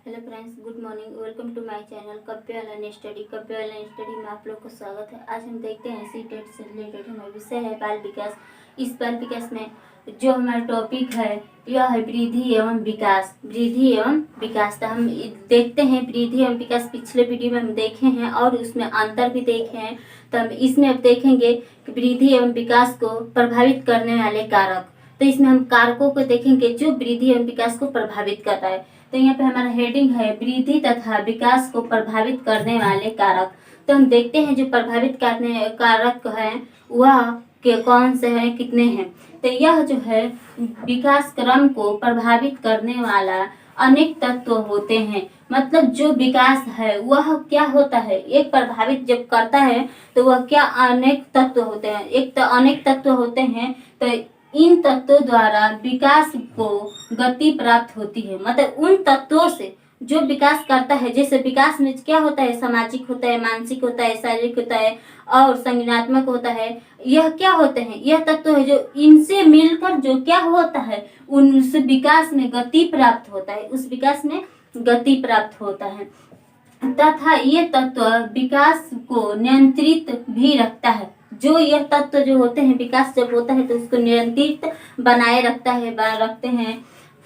Hello friends, good morning. Welcome to my channel Kavya learning study. Kavya learning study में आप लोग को स्वागत है। आज हम देखते हैं सी-टेट से रिलेटेड हमारा विषय है बाल विकास। इस बाल विकास में जो हमारा टॉपिक है यह है वृद्धि एवं विकास। वृद्धि एवं विकास तो हम देखते हैं वृद्धि एवं विकास पिछले वीडियो में हम देखे हैं और उसमें अंतर भी देखे हैं। तो हम इसमें अब देखेंगे कि वृद्धि एवं विकास को प्रभावित करने वाले कारक। तो इसमें हम कारकों को देखेंगे जो वृद्धि एवं विकास को प्रभावित करता है। तो यहाँ पे हमारा हेडिंग है वृद्धि तथा विकास को प्रभावित करने वाले कारक। तो हम देखते हैं जो प्रभावित करने कारक हैं वह के कौन से हैं, कितने हैं। तो यह जो है विकास क्रम को प्रभावित करने वाला अनेक तत्व होते हैं। मतलब जो विकास है वह क्या होता है, एक प्रभावित जब करता है तो वह क्या अनेक तत्व होते हैं। एक तो अनेक तत्व होते हैं, तो इन तत्वों द्वारा विकास को गति प्राप्त होती है। मतलब उन तत्वों से जो विकास करता है, जैसे विकास में क्या होता है, सामाजिक होता है, मानसिक होता है, शारीरिक होता है और संज्ञानात्मक होता है। यह क्या होते हैं, यह तत्व है जो इनसे मिलकर जो क्या होता है उस विकास में गति प्राप्त होता है, उस विकास में गति प्राप्त होता है। तथा ये तत्व विकास को नियंत्रित भी रखता है। जो यह तत्व जो होते हैं विकास जब होता है तो उसको नियंत्रित बनाए रखते हैं।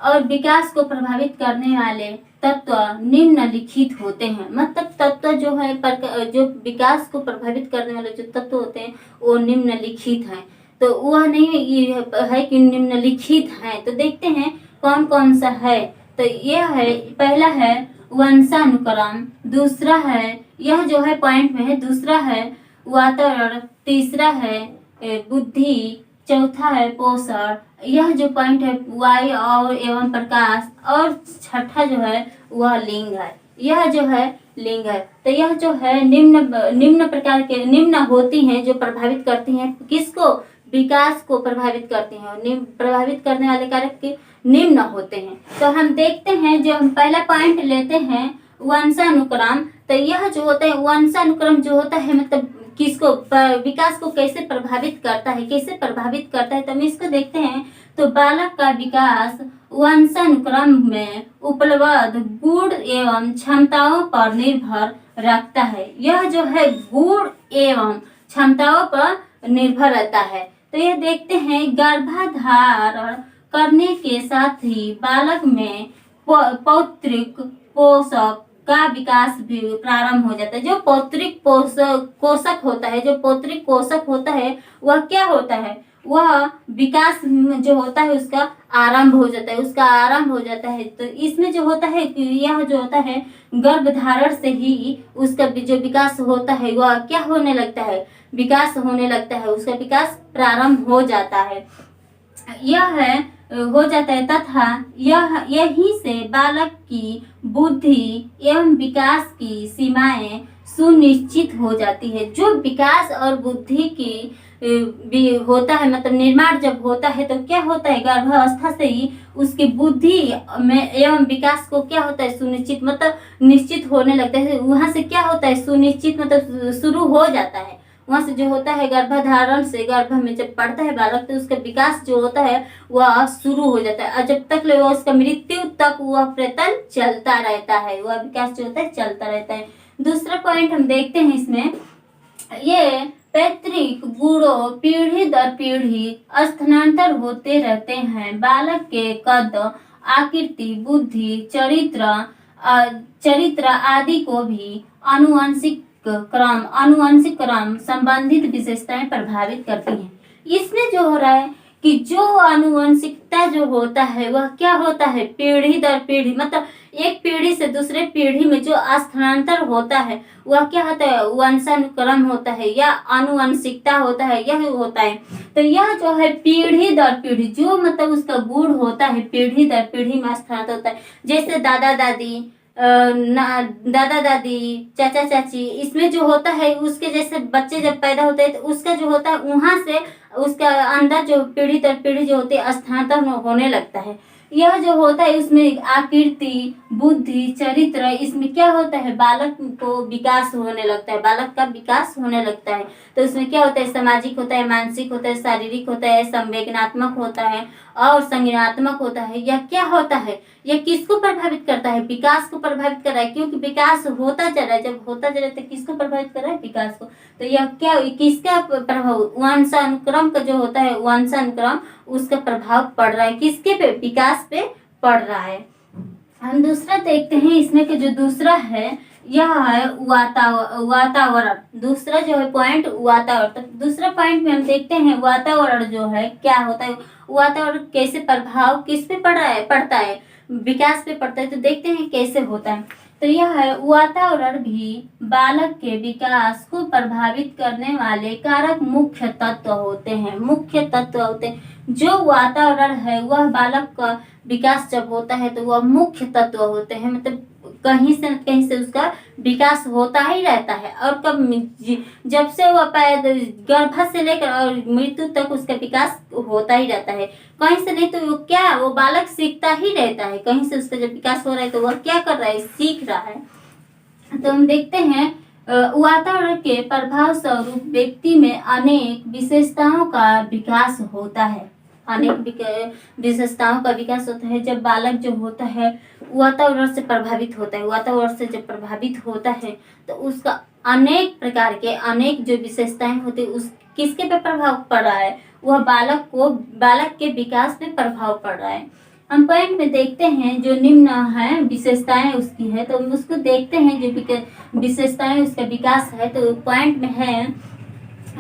और विकास को प्रभावित करने वाले तत्व निम्नलिखित होते हैं। मतलब तत्व जो है जो विकास को प्रभावित करने वाले जो तत्व होते हैं वो निम्नलिखित हैं। तो वह नहीं ये है कि निम्नलिखित हैं। तो देखते हैं कौन कौन सा है। तो यह है, पहला है वंशानुक्रम, दूसरा है यह जो है पॉइंट में है, दूसरा है वातावरण, तीसरा है बुद्धि, चौथा है पोषण, यह जो पॉइंट है वायु और एवं प्रकाश, और छठा जो है वह लिंग है। यह जो है लिंग है। तो यह जो है निम्न प्रकार के निम्न होती हैं जो प्रभावित करती हैं किसको, विकास को प्रभावित करती हैं। और प्रभावित करने वाले कारक के निम्न होते हैं। तो हम देखते हैं जो हम पहला पॉइंट लेते हैं वंशानुक्रम। तो यह जो होता है वंशानुक्रम जो होता है मतलब किसको, विकास को कैसे प्रभावित करता है, कैसे प्रभावित करता है। तो हम इसको देखते हैं। तो बालक का विकास वंशानुक्रम में उपलब्ध गुण एवं क्षमताओं पर निर्भर रखता है। यह जो है गुण एवं क्षमताओं पर निर्भर रहता है। तो यह देखते हैं गर्भाधारण करने के साथ ही बालक में पौत्रिक पोषक का विकास भी प्रारंभ हो जाता है। जो पौत्रिक पोषक होता है, जो पौत्रिक पोषक होता है वह क्या होता है, वह विकास जो होता है उसका आरंभ हो जाता है, उसका आरंभ हो जाता है। तो इसमें जो होता है यह जो होता है गर्भधारण से ही उसका जो विकास होता है वह क्या होने लगता है, विकास होने लगता है, उसका विकास प्रारंभ हो जाता है। यह है हो जाता है तथा यही से बालक की बुद्धि एवं विकास की सीमाएं सुनिश्चित हो जाती है। जो विकास और बुद्धि की भी होता है, मतलब निर्माण जब होता है तो क्या होता है गर्भावस्था से ही उसकी बुद्धि में एवं विकास को क्या होता है सुनिश्चित, मतलब निश्चित होने लगता है। वहां से क्या होता है सुनिश्चित, मतलब शुरू हो जाता है। वहां से जो होता है गर्भधारण से गर्भ में जब पड़ता है बालक तो उसका विकास जो होता है वह शुरू हो जाता है। और जब तक वो उसका मृत्यु तक वह प्रयत्न चलता रहता है, वह विकास जो होता है चलता रहता है। दूसरा पॉइंट हम देखते हैं इसमें, ये पैतृक गुणों पीढ़ी दर पीढ़ी स्थानांतर होते रहते हैं। बालक के कद, आकृति, बुद्धि, चरित्र आदि को भी अनुवांशिक क्रम संबंधित विशेषताएं प्रभावित करती हैं। इसमें जो हो रहा है कि जो आनुवंशिकता जो होता है वह क्या होता है पीढ़ी दर पीढ़ी, मतलब एक पीढ़ी से दूसरे पीढ़ी में जो स्थानांतर होता है वह क्या होता है वंशानुक्रम होता है या आनुवंशिकता होता है, यह होता है। तो यह जो है पीढ़ी दर पीढ़ी जो मतलब उसका गुण होता है पीढ़ी दर पीढ़ी में स्थानांतर होता है। जैसे दादा दादी, चाचा चाची, इसमें जो होता है उसके जैसे बच्चे जब पैदा होते हैं तो उसका जो होता है वहां से उसका अंदर जो पीढ़ी दर पीढ़ी जो होती है स्थानांतरण होने लगता है। यह जो होता है उसमें आकृति, बुद्धि, चरित्र, इसमें क्या होता है बालक को विकास होने लगता है, बालक का विकास होने लगता है। तो उसमें क्या होता है सामाजिक होता है, मानसिक होता है, शारीरिक होता है, संवेदनात्मक होता है और संज्ञानात्मक होता है, यह क्या होता है, यह किसको प्रभावित करता है, विकास को प्रभावित कर रहा है, क्योंकि विकास होता चल रहा है। जब होता चल रहा है तो किसको प्रभावित कर रहा है, विकास को। तो यह क्या, किसका प्रभाव, वंशानुक्रम का जो होता है, वंशानुक्रम, उसका प्रभाव पड़ रहा है किसके पे, विकास पे पड़ रहा है। हम दूसरा देखते हैं इसमें कि जो दूसरा है यह है वातावरण। दूसरा जो है पॉइंट वातावरण। तो दूसरा पॉइंट में हम देखते हैं वातावरण जो है क्या होता है, वातावरण कैसे प्रभाव किस पे पड़ता है, विकास पे पड़ता है। तो देखते हैं कैसे होता है। तो यह है वातावरण भी बालक के विकास को प्रभावित करने वाले कारक मुख्य तत्व होते हैं। मुख्य तत्व होते हैं, जो वातावरण है वह बालक का विकास जब होता है तो वह मुख्य तत्व होते हैं। मतलब कहीं से न कहीं से उसका विकास होता ही रहता है। और कब, जब से वह गर्भ से लेकर और मृत्यु तक उसका विकास होता ही रहता है। कहीं से नहीं तो वो क्या, वो बालक सीखता ही रहता है। कहीं से उसका जब विकास हो रहा है तो वह क्या कर रहा है, सीख रहा है। तो हम देखते हैं वातावरण के प्रभाव स्वरूप व्यक्ति में अनेक विशेषताओं का विकास होता है। अनेक विशेषताओं का विकास होता है जब बालक जो होता है वातावरण से प्रभावित होता है। वातावरण से जब प्रभावित होता है तो उसका अनेक प्रकार के, अनेक जो विशेषताएं होती है उस किसके पे प्रभाव पड़ रहा है, वह बालक के विकास पे प्रभाव पड़ रहा है। हम पॉइंट में देखते हैं जो निम्न है विशेषताएं उसकी है, तो हम उसको देखते हैं जो विशेषताएं उसका विकास है। तो पॉइंट में है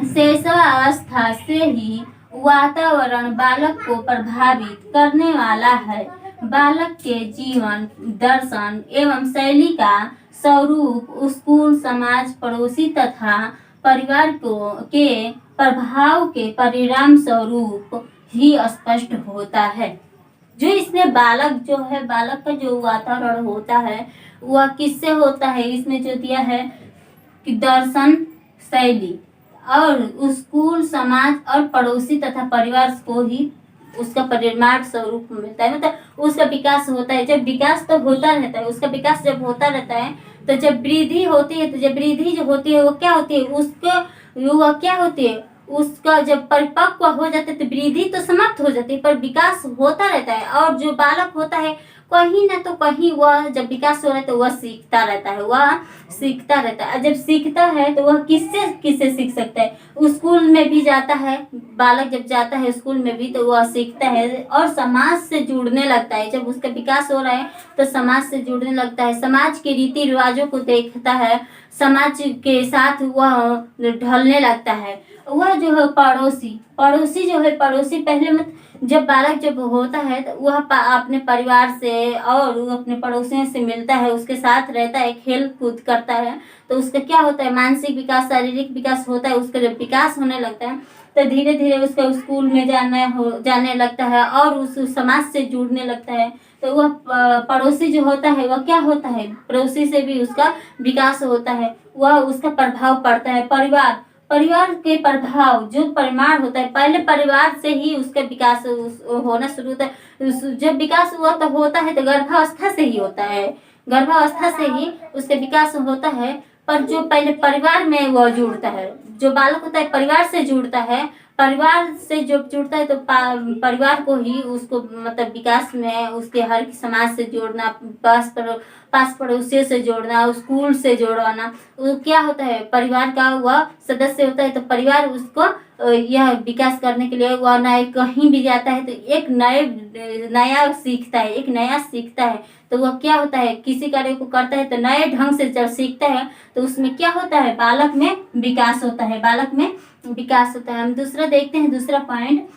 शैशवावस्था से ही वातावरण बालक को प्रभावित करने वाला है। बालक के जीवन दर्शन एवं शैली का स्वरूप स्कूल, समाज, पड़ोसी तथा परिवार के प्रभाव के परिणाम स्वरूप ही स्पष्ट होता है। जो इसमें बालक जो है, बालक का जो वातावरण होता है वह किससे होता है, इसमें जो दिया है कि दर्शन, शैली और स्कूल, समाज और पड़ोसी तथा परिवार को ही उसका परिमाण स्वरूप मिलता है। मतलब उसका विकास होता है। जब विकास तो होता रहता है, उसका विकास जब होता रहता है तो जब वृद्धि होती है, तो जब वृद्धि जो होती है वो क्या होती है, वो क्या होती है, उसका जब परिपक्व हो जाते हैं तो वृद्धि तो समाप्त हो जाती है पर विकास होता रहता है। और जो बालक होता है कहीं ना तो कहीं वह जब विकास हो रहा है तो वह सीखता रहता है, वह सीखता रहता है। जब सीखता है तो वह किससे किससे सीख सकता है, स्कूल में भी जाता है। बालक जब जाता है स्कूल में भी तो वह सीखता है और समाज से जुड़ने लगता है। जब उसका विकास हो रहा है तो समाज से जुड़ने लगता है, समाज के रीति रिवाजों को देखता है, समाज के साथ वह ढलने लगता है। वह जो है पड़ोसी जो है, पड़ोसी पहले मत, जब बालक जब होता है तो वह अपने परिवार से और वो अपने पड़ोसियों से मिलता है, उसके साथ रहता है, खेल कूद करता है। तो उसका क्या होता है, मानसिक विकास, शारीरिक विकास होता है। उसका जब विकास होने लगता है तो धीरे धीरे उसका स्कूल में जाने लगता है और उस समाज से जुड़ने लगता है। तो वह पड़ोसी जो होता है वह क्या होता है, पड़ोसी से भी उसका विकास होता है, वह उसका प्रभाव पड़ता है। परिवार के प्रभाव जो परिमाण होता है, पहले परिवार से ही उसका विकास होना शुरू होता है। जब विकास हुआ तो होता है तो गर्भावस्था से ही होता है, गर्भावस्था से ही उसका विकास होता है। पर जो पहले परिवार में वह जुड़ता है, जो बालक होता है परिवार से जुड़ता है, परिवार से जब जुड़ता है तो परिवार को ही उसको मतलब विकास में उसके हर समाज से जोड़ना, पास पड़ोसियों से जोड़ना, स्कूल से जोड़वाना, वो क्या होता है, परिवार का वह सदस्य होता है। तो परिवार उसको यह विकास करने के लिए वह नए कहीं भी जाता है तो एक नया सीखता है। तो वह क्या होता है, किसी कार्य को करता है तो नए ढंग से जब सीखता है तो उसमें क्या होता है, बालक में विकास होता है, हम दूसरा देखते हैं, दूसरा पॉइंट,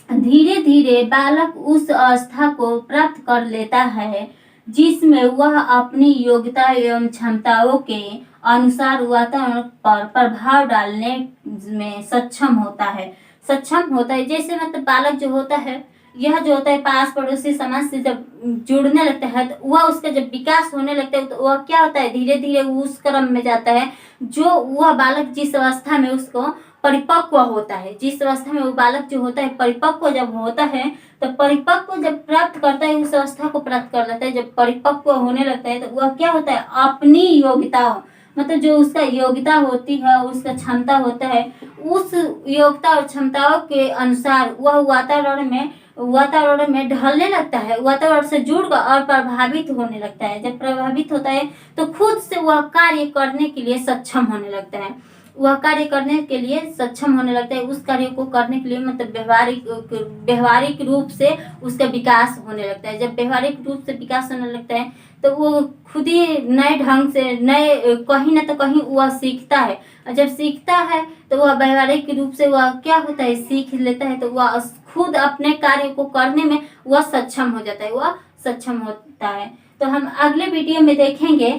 धीरे धीरे बालक उस अवस्था को प्राप्त कर लेता है जिसमें वह अपनी योग्यता एवं क्षमताओं के अनुसार वातावरण पर प्रभाव डालने में सक्षम होता है। जैसे मतलब बालक जो होता है, यह जो होता है पास पड़ोसी समाज से जब जुड़ने लगता है तो वह उसका जब विकास होने लगता है तो वह क्या होता है, धीरे धीरे उस क्रम में जाता है जो वह बालक जिस अवस्था में उसको परिपक्व होता है, जिस अवस्था में वो बालक जो होता है परिपक्व जब होता है तो परिपक्व जब प्राप्त करता है, उस अवस्था को प्राप्त कर लेता है, जब परिपक्व होने लगता है तो वह क्या होता है, अपनी योग्यता मतलब जो उसका योग्यता होती है, उसका क्षमता होता है, उस योग्यता और क्षमताओं के अनुसार वह वातावरण में वातावरण में ढलने लगता है, वातावरण से जुड़कर और प्रभावित होने लगता है। जब प्रभावित होता है तो खुद से वह कार्य करने के लिए सक्षम होने लगता है, वह कार्य करने के लिए सक्षम होने लगता है। उस कार्य को करने के लिए मतलब व्यवहारिक रूप से उसका विकास होने लगता है। जब व्यवहारिक रूप से विकास होने लगता है तो वो खुद ही नए ढंग से नए कहीं ना तो कहीं वह सीखता है, और जब सीखता है तो वह व्यवहारिक रूप से वह क्या होता है, सीख लेता है, तो वह खुद अपने कार्य को करने में वह सक्षम हो जाता है, वह सक्षम होता है। तो हम अगले वीडियो में देखेंगे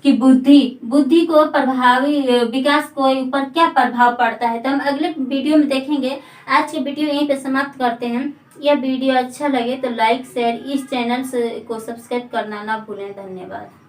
कि बुद्धि को प्रभावी विकास को ऊपर क्या प्रभाव पड़ता है, तो हम अगले वीडियो में देखेंगे। आज की वीडियो यहीं पे समाप्त करते हैं। यह वीडियो अच्छा लगे तो लाइक शेयर, इस चैनल को सब्सक्राइब करना ना भूलें। धन्यवाद।